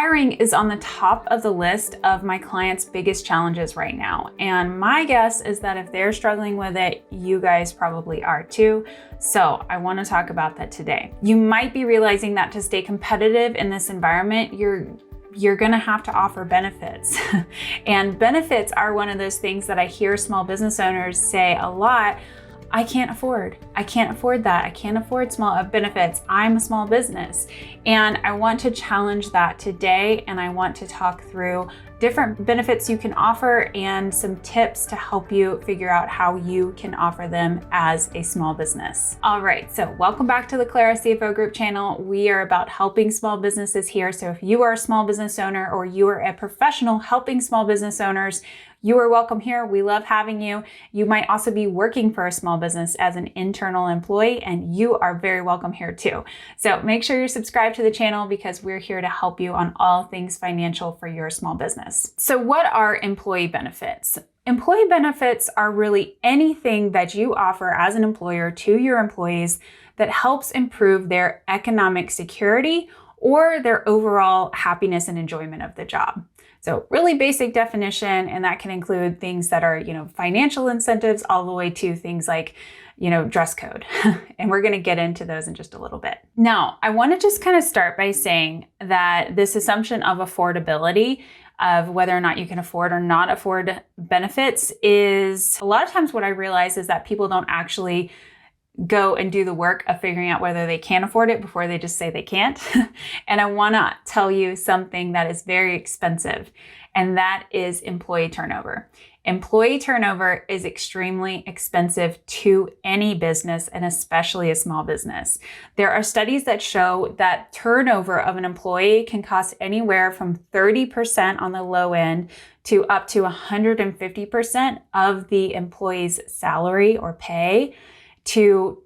Hiring is on the top of the list of my clients' biggest challenges right now. And my guess is that if they're struggling with it, you guys probably are too. So I want to talk about that today. You might be realizing that to stay competitive in this environment, you're going to have to offer benefits. And benefits are one of those things that I hear small business owners say a lot. I can't afford that. I can't afford small benefits. I'm a small business. And I want to challenge that today. And I want to talk through different benefits you can offer and some tips to help you figure out how you can offer them as a small business. All right, so welcome back to the Clara CFO Group channel. We are about helping small businesses here. So if you are a small business owner or you are a professional helping small business owners, you are welcome here. We love having you. You might also be working for a small business as an internal employee, and you are very welcome here too. So make sure you're subscribed to the channel because we're here to help you on all things financial for your small business. So what are employee benefits? Employee benefits are really anything that you offer as an employer to your employees that helps improve their economic security or their overall happiness and enjoyment of the job. So really basic definition, and that can include things that are, financial incentives all the way to things like, dress code. And we're going to get into those in just a little bit. Now, I want to just kind of start by saying that this assumption of affordability of whether or not you can afford or not afford benefits is a lot of times what I realize is that people don't actually go and do the work of figuring out whether they can afford it before they just say they can't. And I want to tell you something that is very expensive, and that is employee turnover. Employee turnover is extremely expensive to any business, and especially a small business. There are studies that show that turnover of an employee can cost anywhere from 30% on the low end to up to 150% of the employee's salary or pay to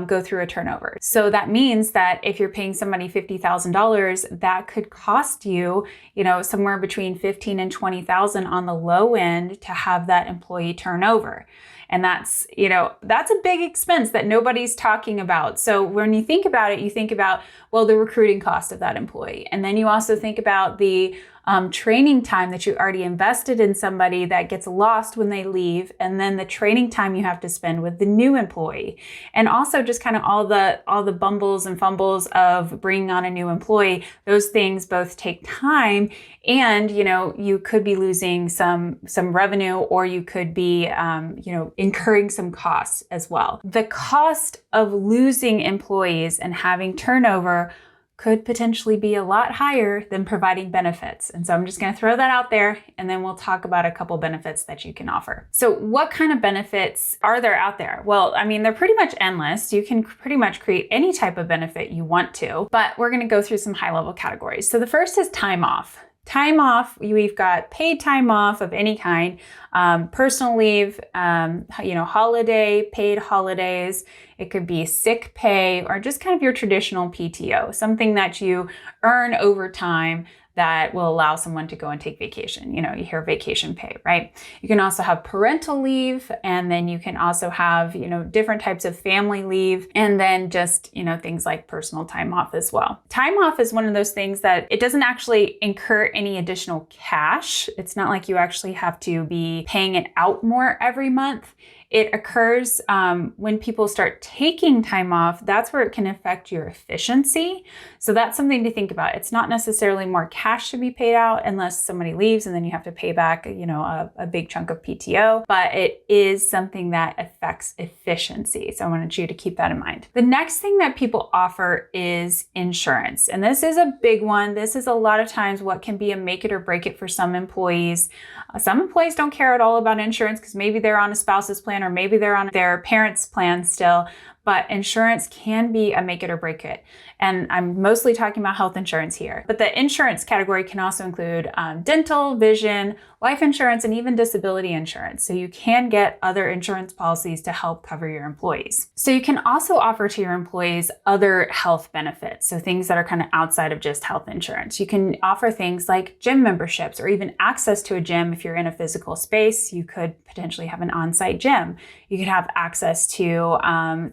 go through a turnover. So that means that if you're paying somebody $50,000, that could cost you, somewhere between $15,000 and $20,000 on the low end to have that employee turnover. And that's a big expense that nobody's talking about. So when you think about it, you think about, the recruiting cost of that employee. And then you also think about the training time that you already invested in somebody that gets lost when they leave, and then the training time you have to spend with the new employee, and also just kind of all the bumbles and fumbles of bringing on a new employee. Those things both take time, and you could be losing some revenue, or you could be incurring some costs as well. The cost of losing employees and having turnover could potentially be a lot higher than providing benefits. And so I'm just going to throw that out there, and then we'll talk about a couple benefits that you can offer. So what kind of benefits are there out there? Well, they're pretty much endless. You can pretty much create any type of benefit you want to, but we're going to go through some high level categories. So the first is time off. Time off, we've got paid time off of any kind, personal leave, holiday, paid holidays. It could be sick pay or just kind of your traditional PTO, something that you earn over time that will allow someone to go and take vacation. You hear vacation pay, right? You can also have parental leave, and then you can also have, different types of family leave, and then just, things like personal time off as well. Time off is one of those things that it doesn't actually incur any additional cash. It's not like you actually have to be paying it out more every month. It occurs when people start taking time off. That's where it can affect your efficiency. So that's something to think about. It's not necessarily more cash to be paid out unless somebody leaves and then you have to pay back, a big chunk of PTO, but it is something that affects efficiency. So I wanted you to keep that in mind. The next thing that people offer is insurance. And this is a big one. This is a lot of times what can be a make it or break it for some employees. Some employees don't care at all about insurance because maybe they're on a spouse's plan or maybe they're on their parents' plan still, but insurance can be a make it or break it. And I'm mostly talking about health insurance here. But the insurance category can also include dental, vision, life insurance, and even disability insurance. So you can get other insurance policies to help cover your employees. So you can also offer to your employees other health benefits. So things that are kind of outside of just health insurance. You can offer things like gym memberships or even access to a gym. If you're in a physical space, you could potentially have an on-site gym. You could have access to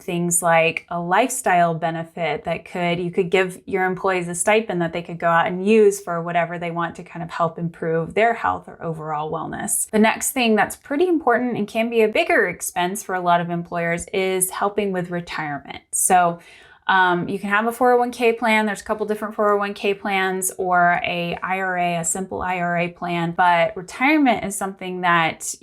things things like a lifestyle benefit that you could give your employees a stipend that they could go out and use for whatever they want to kind of help improve their health or overall wellness. The next thing that's pretty important and can be a bigger expense for a lot of employers is helping with retirement. So you can have a 401k plan. There's a couple different 401k plans or a IRA, a simple IRA plan, but retirement is something that,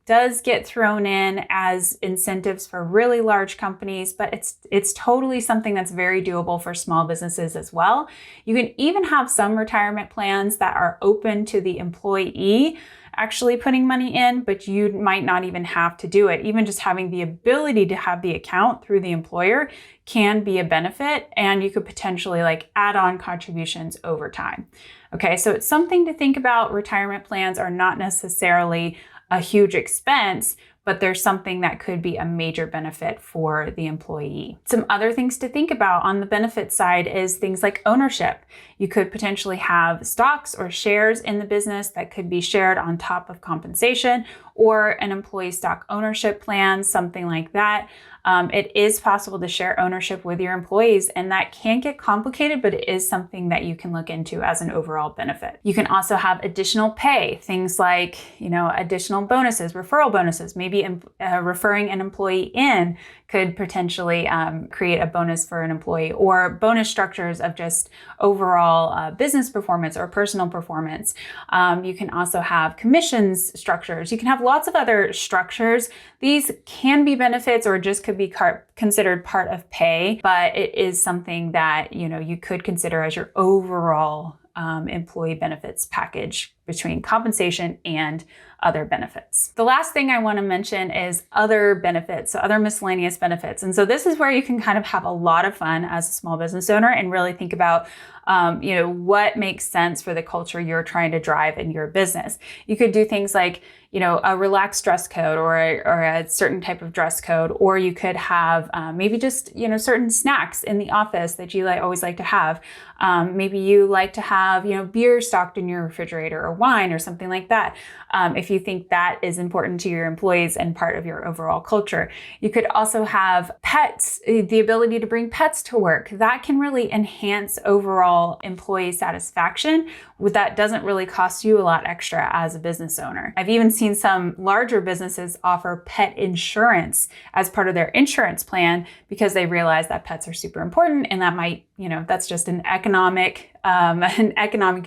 does get thrown in as incentives for really large companies, but it's totally something that's very doable for small businesses as well. You can even have some retirement plans that are open to the employee actually putting money in, but you might not even have to do it. Even just having the ability to have the account through the employer can be a benefit, and you could potentially add on contributions over time. Okay, so it's something to think about. Retirement plans are not necessarily a huge expense, but there's something that could be a major benefit for the employee. Some other things to think about on the benefit side is things like ownership. You could potentially have stocks or shares in the business that could be shared on top of compensation, or an employee stock ownership plan, something like that. It is possible to share ownership with your employees, and that can get complicated, but it is something that you can look into as an overall benefit. You can also have additional pay, things like, additional bonuses, referral bonuses. Maybe referring an employee in could potentially create a bonus for an employee, or bonus structures of just overall business performance or personal performance. You can also have commissions structures. You can have lots of other structures. These can be benefits or just could be considered part of pay, but it is something that, you could consider as your overall employee benefits package between compensation and other benefits. The last thing I want to mention is other benefits, so other miscellaneous benefits. And so this is where you can kind of have a lot of fun as a small business owner and really think about what makes sense for the culture you're trying to drive in your business. You could do things like, a relaxed dress code or a certain type of dress code, or you could have maybe just, certain snacks in the office that you always like to have. Maybe you like to have, beer stocked in your refrigerator or wine or something like that. If you think that is important to your employees and part of your overall culture. You could also have pets, the ability to bring pets to work. That can really enhance overall employee satisfaction. That doesn't really cost you a lot extra as a business owner. I've even seen some larger businesses offer pet insurance as part of their insurance plan because they realize that pets are super important, and that might, that's just an economic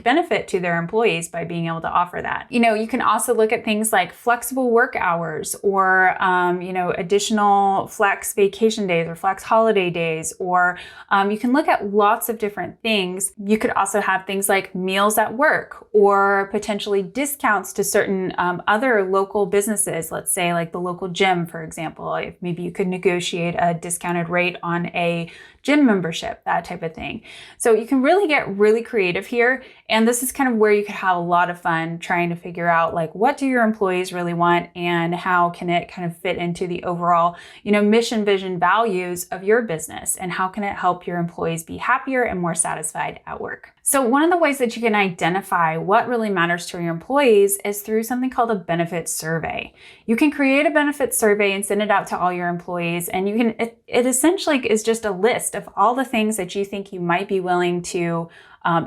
benefit to their employees by being able to offer that. You can also look at things like flexible work hours, or, additional flex vacation days or flex holiday days, or you can look at lots of different things. You could also have things like meals at work, or potentially discounts to certain other local businesses. Let's say like the local gym, for example. If maybe you could negotiate a discounted rate on a gym membership, that type of thing. So you can really get really creative here. And this is kind of where you could have a lot of fun trying to figure out what do your employees really want, and how can it kind of fit into the overall, mission, vision, values of your business, and how can it help your employees be happier and more satisfied at work. So one of the ways that you can identify what really matters to your employees is through something called a benefit survey. You can create a benefit survey and send it out to all your employees, and it essentially is just a list of all the things that you think you might be willing to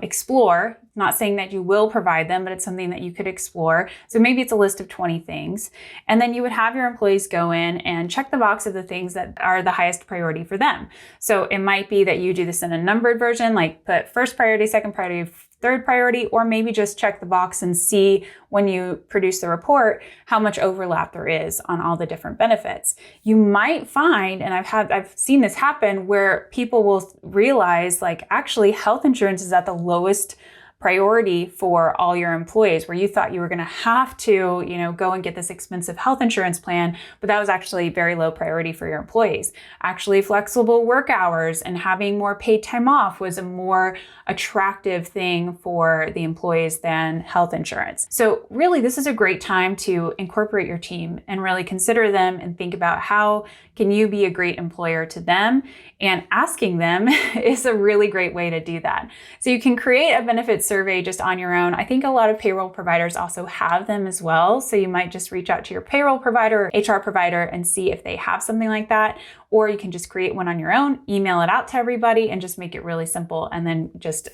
explore. Not saying that you will provide them, but it's something that you could explore. So maybe it's a list of 20 things. And then you would have your employees go in and check the box of the things that are the highest priority for them. So it might be that you do this in a numbered version, like put first priority, second priority, third priority, or maybe just check the box and see when you produce the report how much overlap there is on all the different benefits. You might find, and I've seen this happen, where people will realize actually health insurance is at the lowest priority for all your employees, where you thought you were going to have to, go and get this expensive health insurance plan, but that was actually very low priority for your employees. Actually, flexible work hours and having more paid time off was a more attractive thing for the employees than health insurance. So really, this is a great time to incorporate your team and really consider them and think about how can you be a great employer to them, and asking them is a really great way to do that. So you can create a benefit survey just on your own. I think a lot of payroll providers also have them as well. So you might just reach out to your payroll provider or HR provider and see if they have something like that. Or you can just create one on your own, email it out to everybody, and just make it really simple, and then just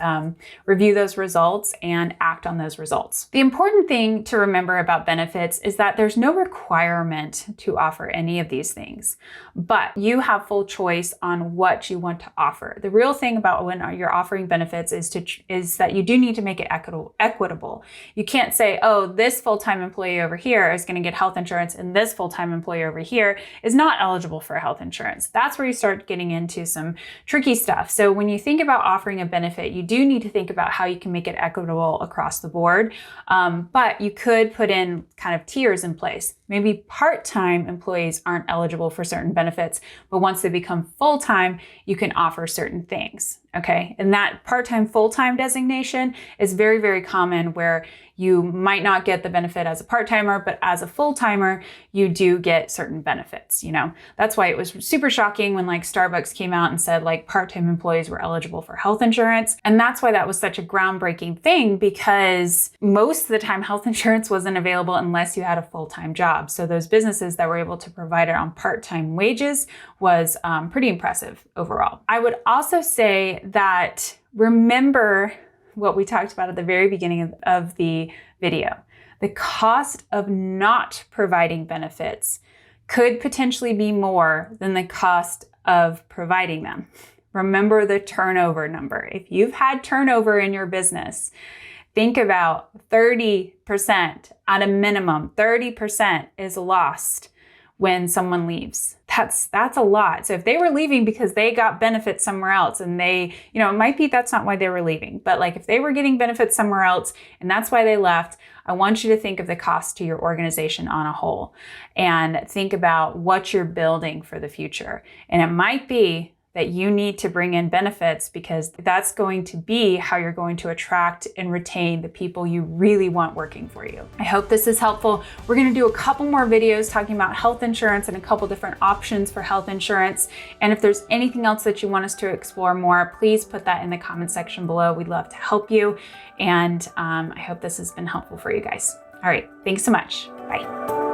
review those results and act on those results. The important thing to remember about benefits is that there's no requirement to offer any of these things, but you have full choice on what you want to offer. The real thing about when you're offering benefits is that you do need to make it equitable. You can't say, oh, this full-time employee over here is going to get health insurance and this full-time employee over here is not eligible for health insurance. That's where you start getting into some tricky stuff. So when you think about offering a benefit, you do need to think about how you can make it equitable across the board. But you could put in kind of tiers in place. Maybe part-time employees aren't eligible for certain benefits, but once they become full-time, you can offer certain things. Okay. And that part-time, full-time designation is very, very common, where you might not get the benefit as a part-timer, but as a full-timer, you do get certain benefits. That's why it was super shocking when like Starbucks came out and said like part-time employees were eligible for health insurance. And that's why that was such a groundbreaking thing, because most of the time health insurance wasn't available unless you had a full-time job. So those businesses that were able to provide it on part-time wages was pretty impressive overall. I would also say that remember what we talked about at the very beginning of the video. The cost of not providing benefits could potentially be more than the cost of providing them. Remember the turnover number. If you've had turnover in your business, think about 30% at a minimum. 30% is lost when someone leaves. That's a lot. So if they were leaving because they got benefits somewhere else, and it might be that's not why they were leaving, but like if they were getting benefits somewhere else and that's why they left, I want you to think of the cost to your organization on a whole and think about what you're building for the future. And it might be that you need to bring in benefits, because that's going to be how you're going to attract and retain the people you really want working for you. I hope this is helpful. We're gonna do a couple more videos talking about health insurance and a couple different options for health insurance. And if there's anything else that you want us to explore more, please put that in the comment section below. We'd love to help you. And I hope this has been helpful for you guys. All right, thanks so much. Bye.